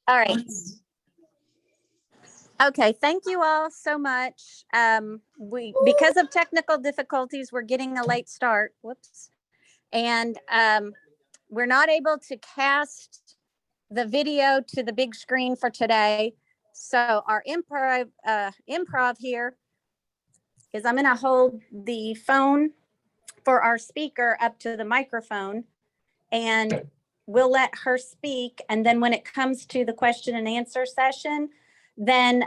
All right. Okay, thank you all so much. Because of technical difficulties, we're getting a late start. Whoops. And we're not able to cast the video to the big screen for today. So our improv here is I'm going to hold the phone for our speaker up to the microphone, and we'll let her speak. And then when it comes to the question and answer session, then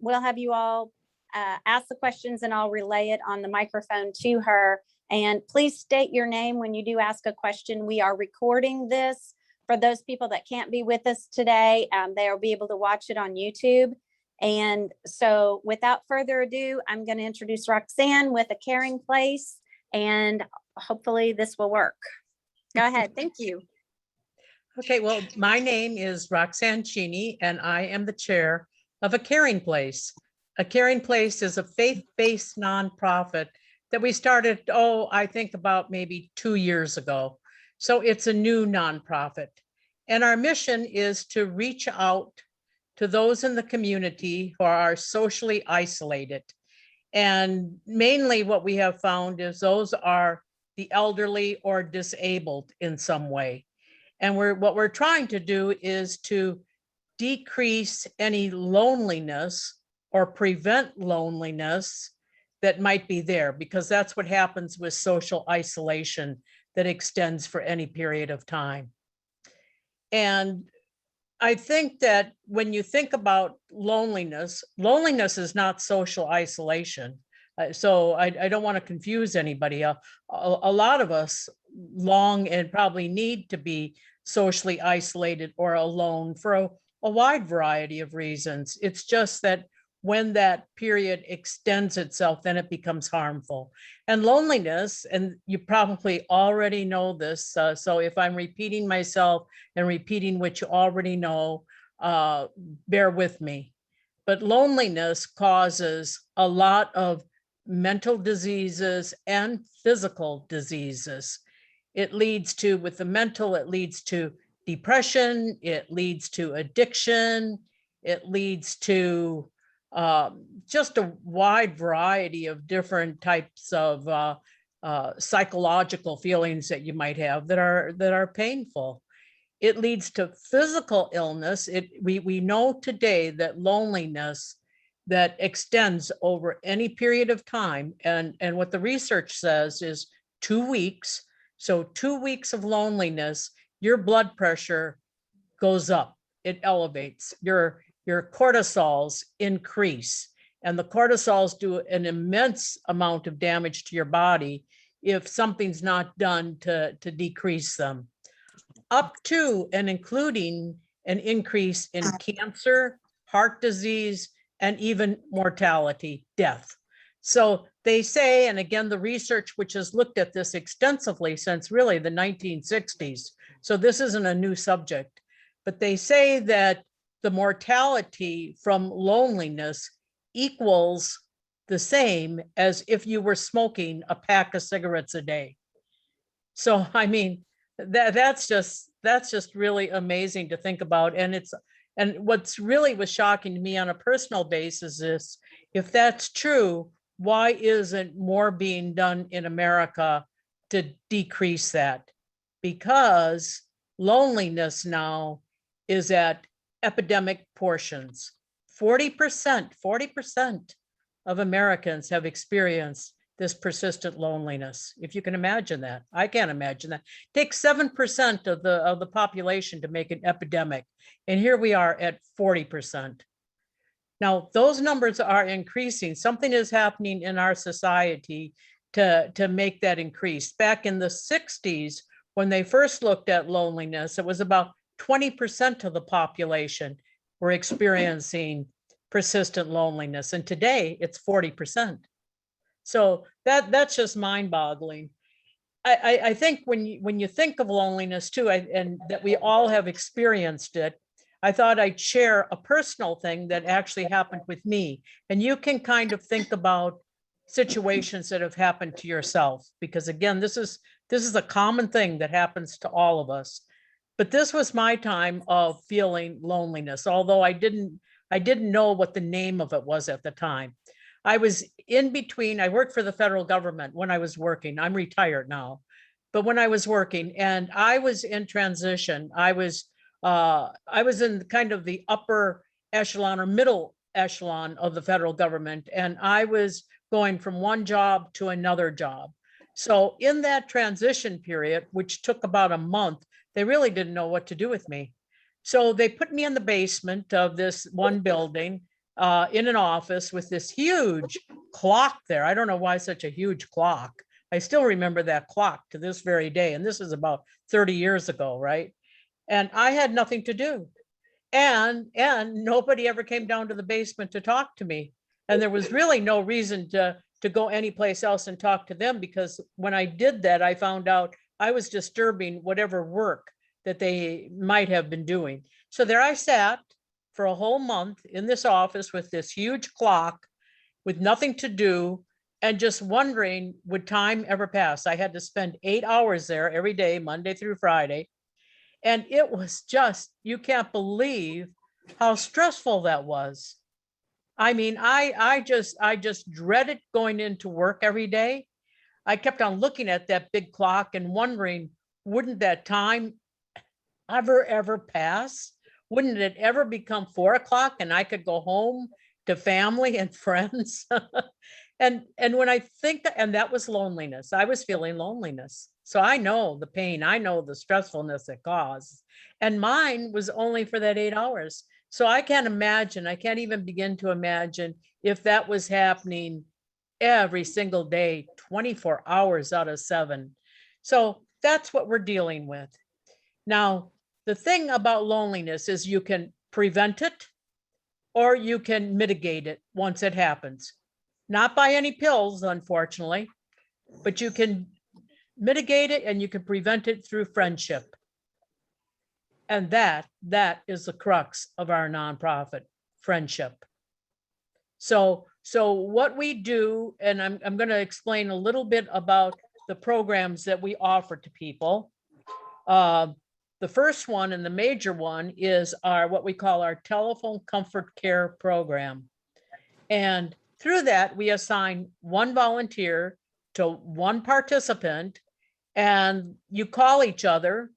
we'll have you all ask the questions and I'll relay it on the microphone to her. And please state your name when you do ask a question. We are recording this for those people that can't be with us today. They'll be able to watch it on YouTube. And so without further ado, I'm going to introduce Roxanne with A Caring Place, and hopefully this will work. Go ahead. Thank you. Okay, well, my name is Roxanne Cheney, and I am the chair of A Caring Place. A Caring Place is a faith-based nonprofit that we started, I think about maybe 2 years ago. So it's a new nonprofit. And our mission is to reach out to those in the community who are socially isolated. And mainly what we have found is those are the elderly or disabled in some way. And what we're trying to do is to decrease any loneliness or prevent loneliness that might be there, because that's what happens with social isolation that extends for any period of time. And I think that when you think about loneliness, loneliness is not social isolation. So I don't want to confuse anybody. A lot of us long and probably need to be socially isolated or alone for a wide variety of reasons. It's just that when that period extends itself, then it becomes harmful. And loneliness, and you probably already know this, so if I'm repeating myself and repeating what you already know, bear with me. But loneliness causes a lot of mental diseases and physical diseases. It leads to, with the mental, it leads to depression, it leads to addiction, it leads to just a wide variety of different types of psychological feelings that you might have that are painful. It leads to physical illness. We know today that loneliness that extends over any period of time, and what the research says is 2 weeks. So 2 weeks of loneliness, your blood pressure goes up, it elevates, your cortisols increase, and the cortisols do an immense amount of damage to your body if something's not done to decrease them, up to and including an increase in cancer, heart disease, and even mortality, death. So they say, and again, the research which has looked at this extensively since really the 1960s, so this isn't a new subject, but they say that the mortality from loneliness equals the same as if you were smoking a pack of cigarettes a day. So, I mean, that's just really amazing to think about. And what's really was shocking to me on a personal basis is, if that's true, why isn't more being done in America to decrease that? Because loneliness now is at epidemic portions. 40% of Americans have experienced this persistent loneliness. If you can imagine that, I can't imagine that. It takes 7% of the population to make an epidemic, and here we are at 40%. Now, those numbers are increasing. Something is happening in our society to make that increase. Back in the 60s, when they first looked at loneliness, it was about 20% of the population were experiencing persistent loneliness, and today it's 40%. So that's just mind-boggling. I think when you think of loneliness too, and that we all have experienced it, I thought I'd share a personal thing that actually happened with me. And you can kind of think about situations that have happened to yourself, because again, this is a common thing that happens to all of us. But this was my time of feeling loneliness, although I didn't know what the name of it was at the time. I was in between. I worked for the federal government when I was working. I'm retired now, but when I was working, and I was in transition, I was in kind of the upper echelon or middle echelon of the federal government, and I was going from one job to another job. So in that transition period, which took about a month, they really didn't know what to do with me. So they put me in the basement of this one building, in an office with this huge clock there. I don't know why such a huge clock. I still remember that clock to this very day. And this is about 30 years ago, right? And I had nothing to do. And nobody ever came down to the basement to talk to me. And there was really no reason to go anyplace else and talk to them, because when I did that, I found out I was disturbing whatever work that they might have been doing. So there I sat for a whole month in this office with this huge clock with nothing to do and just wondering, would time ever pass? I had to spend 8 hours there every day, Monday through Friday. And it was just, you can't believe how stressful that was. I mean, I just dreaded going into work every day. I kept on looking at that big clock and wondering, wouldn't that time ever pass? Wouldn't it ever become 4 o'clock and I could go home to family and friends? And when I think that, and that was loneliness, I was feeling loneliness. So I know the pain, I know the stressfulness it caused. And mine was only for that 8 hours. So I can't imagine, I can't even begin to imagine if that was happening every single day, 24 hours out of 7. So that's what we're dealing with. Now, the thing about loneliness is you can prevent it or you can mitigate it once it happens. Not by any pills, unfortunately, but you can mitigate it and you can prevent it through friendship. And that is the crux of our nonprofit, friendship. So what we do, and I'm going to explain a little bit about the programs that we offer to people. The first one and the major one is our what we call our telephone comfort care program. And through that, we assign one volunteer to one participant, and you call each other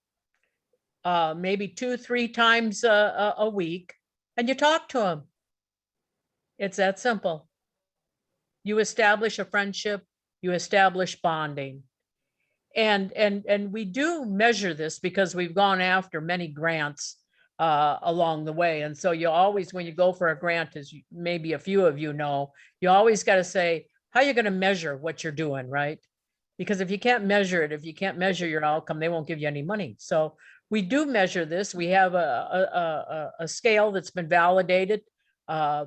maybe 2-3 times a week, and you talk to them. It's that simple. You establish a friendship, you establish bonding. And we do measure this because we've gone after many grants along the way. And so you always, when you go for a grant, as maybe a few of you know, you always got to say, how are you going to measure what you're doing, right? Because if you can't measure it, if you can't measure your outcome, they won't give you any money. So we do measure this. We have a scale that's been validated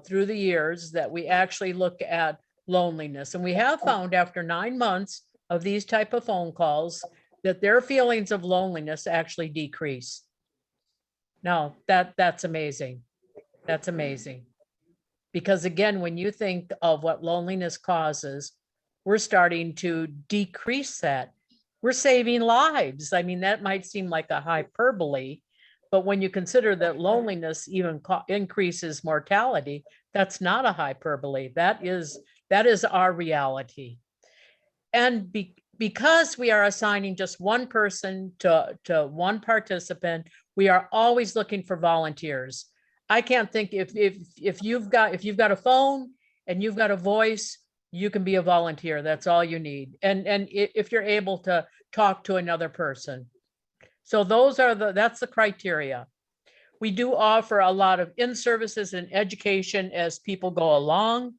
through the years that we actually look at loneliness. And we have found after 9 months of these type of phone calls that their feelings of loneliness actually decrease. Now that's amazing. That's amazing. Because again, when you think of what loneliness causes, we're starting to decrease that. We're saving lives. I mean, that might seem like a hyperbole, but when you consider that loneliness even increases mortality, that's not a hyperbole. That is our reality. And because we are assigning just one person to one participant, we are always looking for volunteers. I can't think if you've got a phone and you've got a voice, you can be a volunteer. That's all you need. And if you're able to talk to another person. So that's the criteria. We do offer a lot of in-services and education as people go along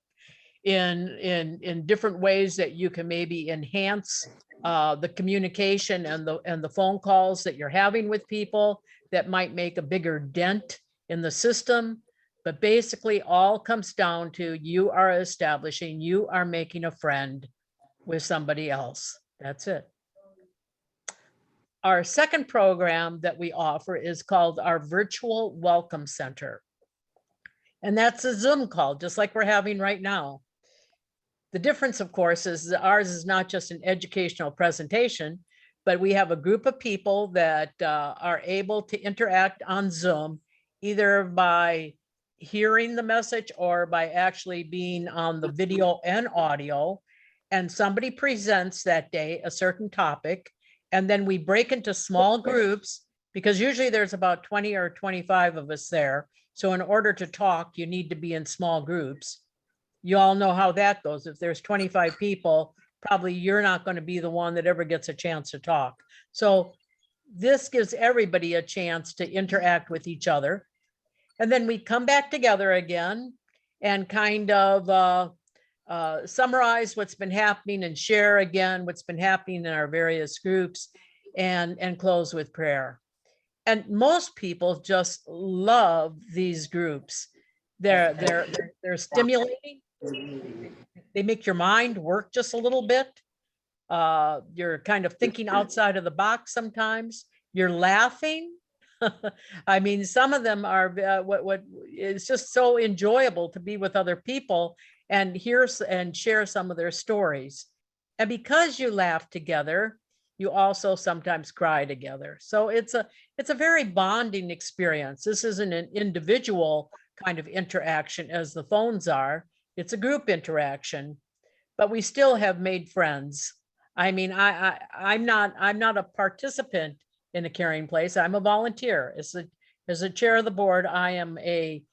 in different ways that you can maybe enhance the communication and the phone calls that you're having with people that might make a bigger dent in the system. But basically all comes down to you are making a friend with somebody else. That's it. Our second program that we offer is called our Virtual Welcome Center. And that's a Zoom call, just like we're having right now. The difference, of course, is that ours is not just an educational presentation, but we have a group of people that are able to interact on Zoom, either by hearing the message or by actually being on the video and audio. And somebody presents that day a certain topic, and then we break into small groups, because usually there's about 20 or 25 of us there. So in order to talk, you need to be in small groups. You all know how that goes. If there's 25 people, probably you're not going to be the one that ever gets a chance to talk. So this gives everybody a chance to interact with each other. And then we come back together again and kind of summarize what's been happening and share again what's been happening in our various groups, and close with prayer. And most people just love these groups. They're stimulating. They make your mind work just a little bit. You're kind of thinking outside of the box sometimes. You're laughing. I mean, some of them are what it's just so enjoyable to be with other people and hear and share some of their stories. And because you laugh together, you also sometimes cry together. So it's a very bonding experience. This isn't an individual kind of interaction as the phones are. It's a group interaction, but we still have made friends. I mean, I'm not a participant in a caring place. I'm a volunteer. As a chair of the board, I am a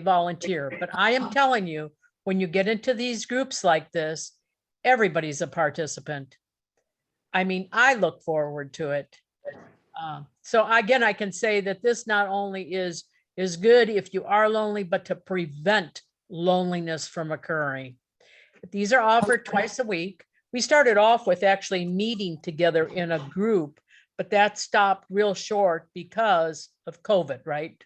volunteer. But I am telling you, when you get into these groups like this, everybody's a participant. I mean, I look forward to it. So again, I can say that this not only is good if you are lonely, but to prevent loneliness from occurring. These are offered twice a week. We started off with actually meeting together in a group, but that stopped real short because of COVID, right?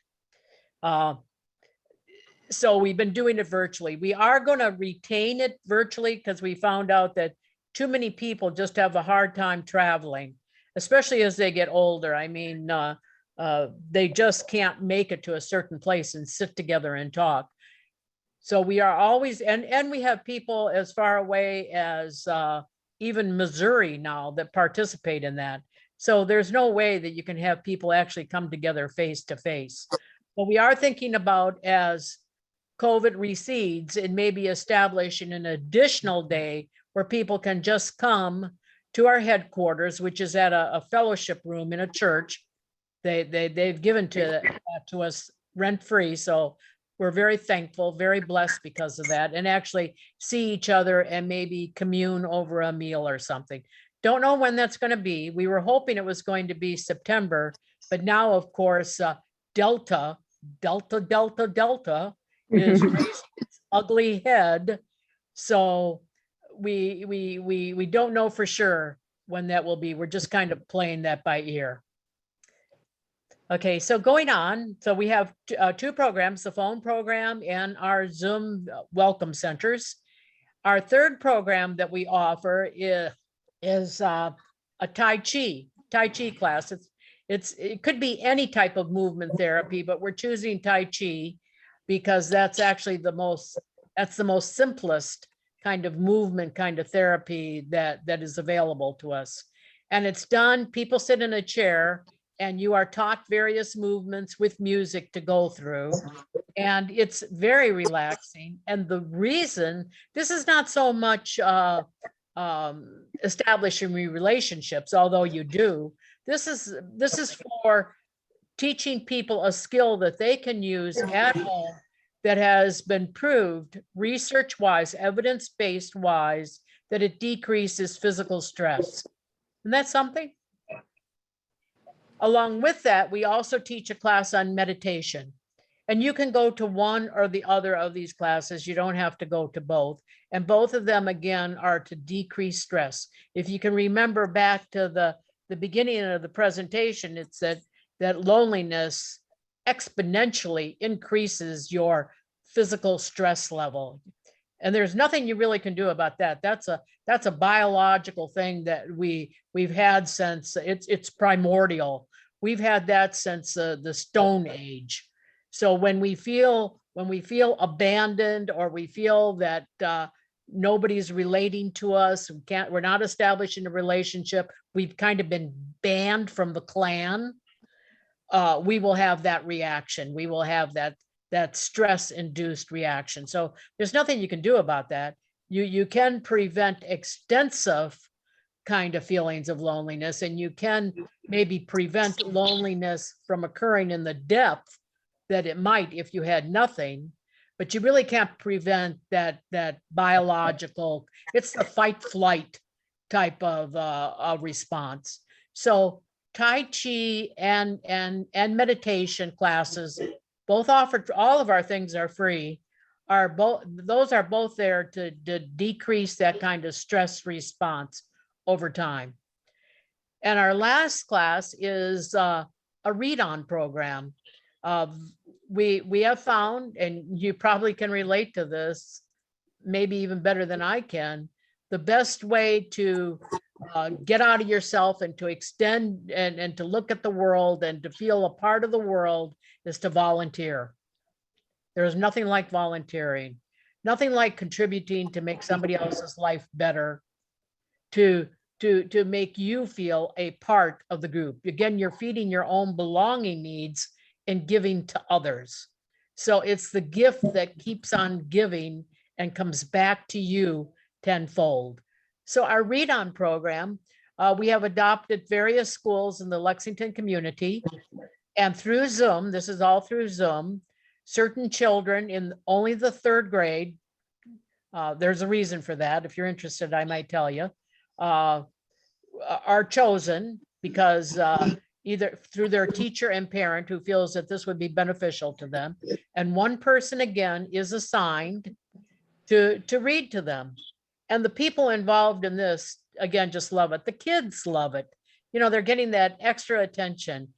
So we've been doing it virtually. We are going to retain it virtually because we found out that too many people just have a hard time traveling, especially as they get older. I mean, they just can't make it to a certain place and sit together and talk. So we are always, and we have people as far away as even Missouri now that participate in that. So there's no way that you can have people actually come together face to face. But we are thinking about, as COVID recedes, and maybe establishing an additional day where people can just come to our headquarters, which is at a fellowship room in a church. They've given to us rent free. So we're very thankful, very blessed because of that, and actually see each other and maybe commune over a meal or something. Don't know when that's going to be. We were hoping it was going to be September, but now, of course, Delta is raising its ugly head. So we don't know for sure when that will be. We're just kind of playing that by ear. Okay, so going on, so we have two programs, the phone program and our Zoom welcome centers. Our third program that we offer is a Tai Chi class. It could be any type of movement therapy, but we're choosing Tai Chi because that's actually the most simplest kind of movement, kind of therapy that is available to us. And it's done, people sit in a chair and you are taught various movements with music to go through. And it's very relaxing. And the reason, this is not so much establishing relationships, although you do. This is for teaching people a skill that they can use at home that has been proved research-wise, evidence-based wise, that it decreases physical stress. And that's something. Along with that, we also teach a class on meditation. And you can go to one or the other of these classes. You don't have to go to both. And both of them, again, are to decrease stress. If you can remember back to the beginning of the presentation, it's that loneliness exponentially increases your physical stress level. And there's nothing you really can do about that. That's a biological thing that we've had since it's primordial. We've had that since the Stone Age. So when we feel abandoned, or we feel that nobody's relating to us. We're not establishing a relationship. We've kind of been banned from the clan. We will have that reaction. We will have that stress-induced reaction. So there's nothing you can do about that. You can prevent extensive kind of feelings of loneliness, and you can maybe prevent loneliness from occurring in the depth that it might if you had nothing, but you really can't prevent that biological, it's the fight flight type of response. So Tai Chi and meditation classes, both offered, all of our things are free, those are both there to decrease that kind of stress response over time. And our last class is a read-on program. We have found, and you probably can relate to this, maybe even better than I can, the best way to get out of yourself and to extend and to look at the world and to feel a part of the world is to volunteer. There is nothing like volunteering, nothing like contributing to make somebody else's life better, to make you feel a part of the group. Again, you're feeding your own belonging needs and giving to others. So it's the gift that keeps on giving and comes back to you tenfold. So our read-on program, we have adopted various schools in the Lexington community, and through Zoom, this is all through Zoom, certain children in only the 3rd grade, there's a reason for that. If you're interested, I might tell you, are chosen because either through their teacher and parent who feels that this would be beneficial to them. And one person again is assigned to read to them. And the people involved in this, again, just love it. The kids love it. You know, they're getting that extra attention.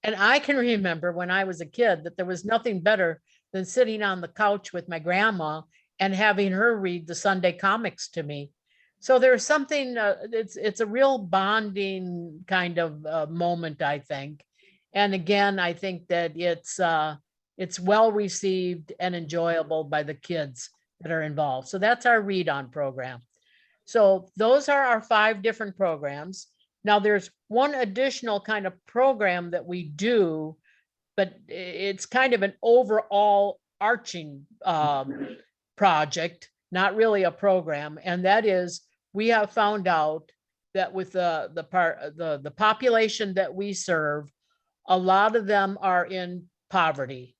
And I can remember when I was a kid that there was nothing better than sitting on the couch with my grandma and having her read the Sunday comics to me. So there's something, it's a real bonding kind of moment, I think. And again, I think that it's well received and enjoyable by the kids that are involved. So that's our read-on program. So those are our 5 different programs. Now there's one additional kind of program that we do, but it's kind of an overall arching project, not really a program. And that is, we have found out that with the population that we serve, a lot of them are in poverty.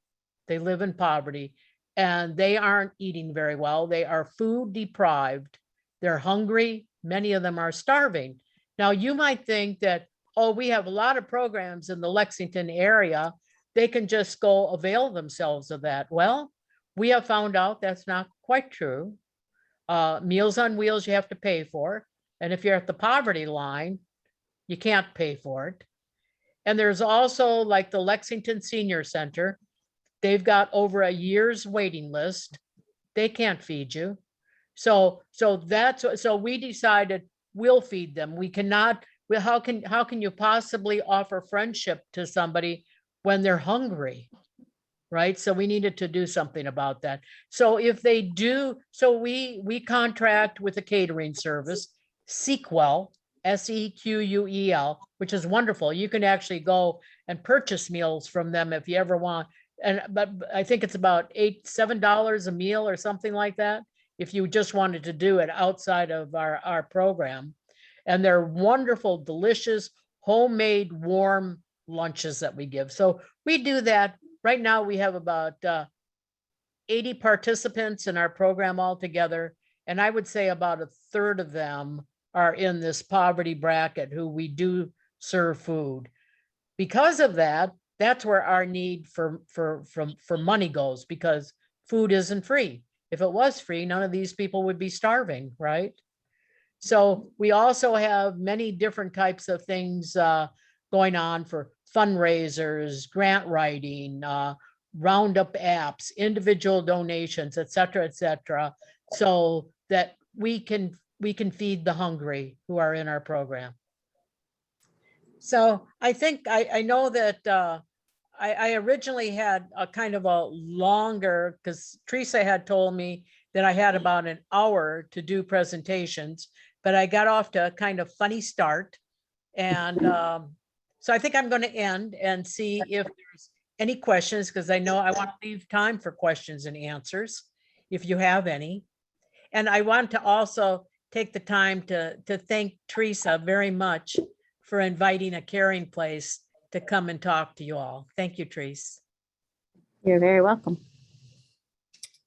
They live in poverty and they aren't eating very well. They are food deprived. They're hungry. Many of them are starving. Now you might think that, oh, we have a lot of programs in the Lexington area. They can just go avail themselves of that. Well, we have found out that's not quite true. Meals on Wheels, you have to pay for. And if you're at the poverty line, you can't pay for it. And there's also like the Lexington Senior Center. They've got over a year's waiting list. They can't feed you. So we decided we'll feed them. We cannot, how can you possibly offer friendship to somebody when they're hungry? Right? So we needed to do something about that. So if they do, so we contract with a catering service, Sequel, Sequel, which is wonderful. You can actually go and purchase meals from them if you ever want. But I think it's about $7 a meal or something like that, if you just wanted to do it outside of our program. And they're wonderful, delicious, homemade, warm lunches that we give. So we do that. Right now, we have about 80 participants in our program altogether. And I would say about a third of them are in this poverty bracket who we do serve food. Because of that, that's where our need for money goes, because food isn't free. If it was free, none of these people would be starving, right? So we also have many different types of things going on for fundraisers, grant writing, roundup apps, individual donations, et cetera, so that we can feed the hungry who are in our program. So I think I know that I originally had a kind of a longer, because Theresa had told me that I had about an hour to do presentations, but I got off to a kind of funny start. And so I think I'm going to end and see if there's any questions, because I know I want to leave time for questions and answers if you have any. And I want to also take the time to thank Theresa very much for inviting A Caring Place to come and talk to you all. Thank you, Theresa. You're very welcome.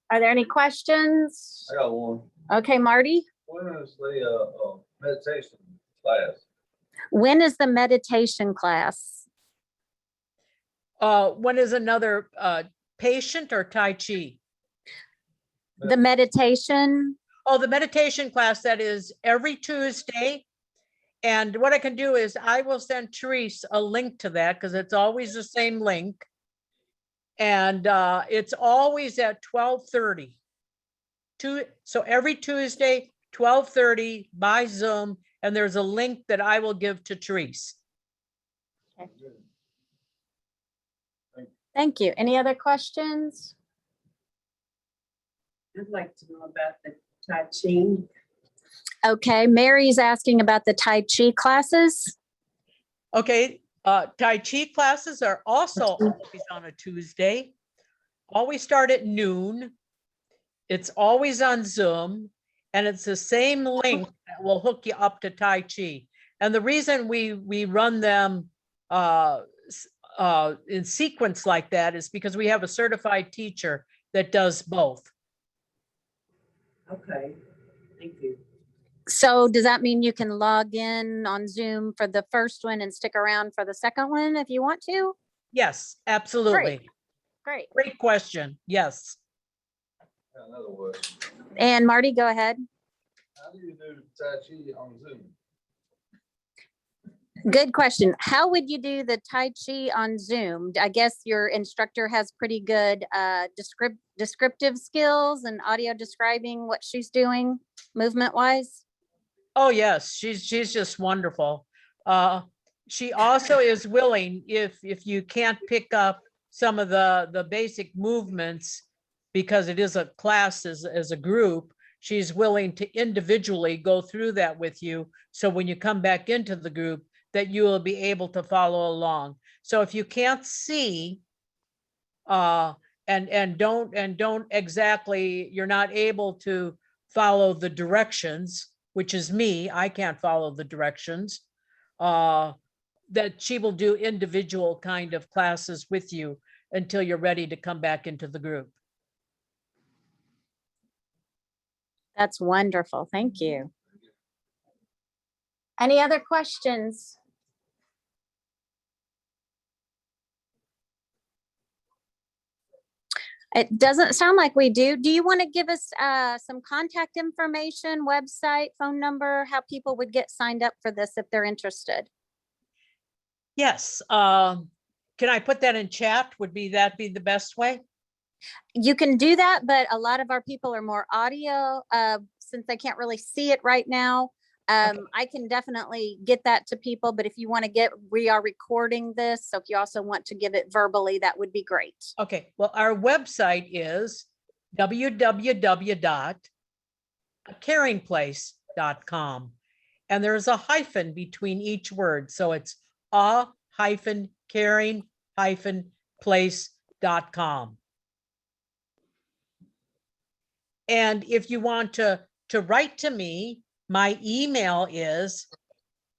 Are there any questions? I got one. Okay, Marty, When is the meditation class? when is the meditation class? When is another patient or Tai Chi? The meditation? Oh, the meditation class, that is every Tuesday. And what I can do is I will send Theresa a link to that, because it's always the same link. And it's always at 12:30. So every Tuesday, 12:30 by Zoom, and there's a link that I will give to Theresa. Thank you. Any other questions? I'd like to know about the Tai Chi. Okay, Mary's asking about the Tai Chi classes. Okay, Tai Chi classes are also always on a Tuesday. Always start at noon. It's always on Zoom, and it's the same link that will hook you up to Tai Chi. And the reason we run them in sequence like that is because we have a certified teacher that does both. Okay, thank you. So does that mean you can log in on Zoom for the first one and stick around for the second one if you want to? Yes, absolutely. Great. Great question. Yes. Got another one. And Marty, go ahead. How do you do Tai Chi on Zoom? Good question. How would you do the Tai Chi on Zoom? I guess your instructor has pretty good descriptive skills and audio describing what she's doing movement wise. Oh, yes, she's just wonderful. She also is willing, if you can't pick up some of the basic movements, because it is a class as a group, she's willing to individually go through that with you. So when you come back into the group, that you will be able to follow along. So if you can't see, and don't exactly, you're not able to follow the directions, which is me, I can't follow the directions, that she will do individual kind of classes with you until you're ready to come back into the group. That's wonderful. Thank you. Any other questions? It doesn't sound like we do. Do you want to give us some contact information, website, phone number, how people would get signed up for this if they're interested? Yes. Can I put that in chat? Would that be the best way? You can do that, but a lot of our people are more audio since they can't really see it right now. Okay. I can definitely get that to people, but if you want to we are recording this. So if you also want to give it verbally, that would be great. Okay, well, our website is www.acaringplace.com. And there's a hyphen between each word. So it's a-caring-place.com. And if you want to write to me, my email is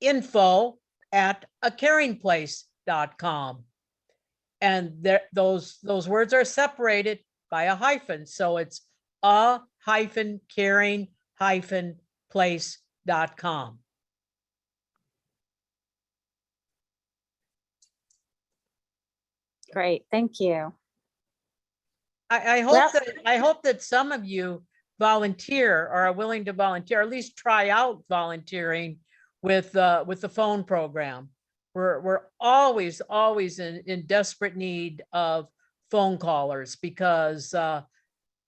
info@acaringplace.com. And those words are separated by a hyphen. So it's a-caring-place.com. Great, thank you. I hope that some of you volunteer or are willing to volunteer, or at least try out volunteering with the phone program. We're always in desperate need of phone callers, because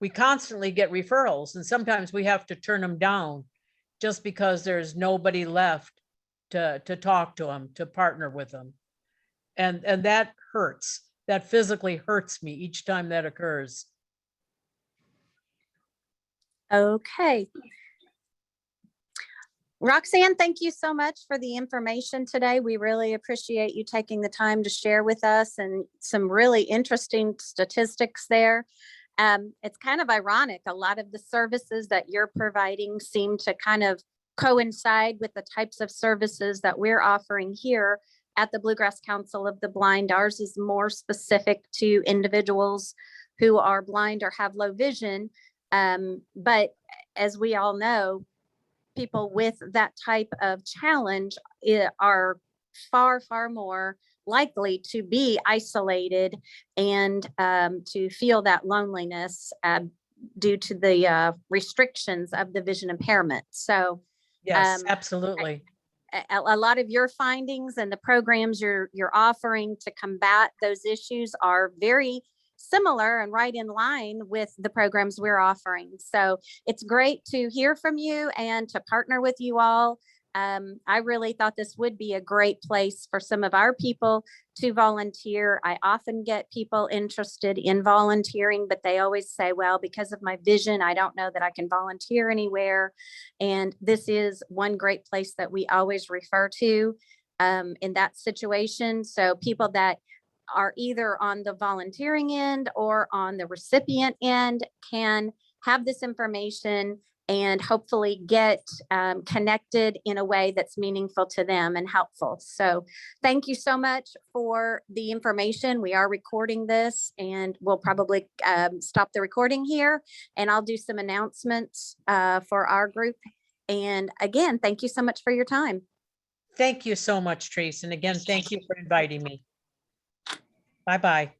we constantly get referrals, and sometimes we have to turn them down just because there's nobody left to talk to them, to partner with them. And that hurts. That physically hurts me each time that occurs. Okay. Roxanne, thank you so much for the information today. We really appreciate you taking the time to share with us and some really interesting statistics there. It's kind of ironic. A lot of the services that you're providing seem to kind of coincide with the types of services that we're offering here at the Bluegrass Council of the Blind. Ours is more specific to individuals who are blind or have low vision. But as we all know, people with that type of challenge are far, far more likely to be isolated and to feel that loneliness due to the restrictions of the vision impairment. So Yes, absolutely. a lot of your findings and the programs you're offering to combat those issues are very similar and right in line with the programs we're offering. So it's great to hear from you and to partner with you all. I really thought this would be a great place for some of our people to volunteer. I often get people interested in volunteering, but they always say, well, because of my vision, I don't know that I can volunteer anywhere. And this is one great place that we always refer to in that situation. So people that are either on the volunteering end or on the recipient end can have this information and hopefully get connected in a way that's meaningful to them and helpful. So thank you so much for the information. We are recording this and we'll probably stop the recording here, and I'll do some announcements for our group. And again, thank you so much for your time. Thank you so much, Theresa. And again, thank you for inviting me. Bye-bye.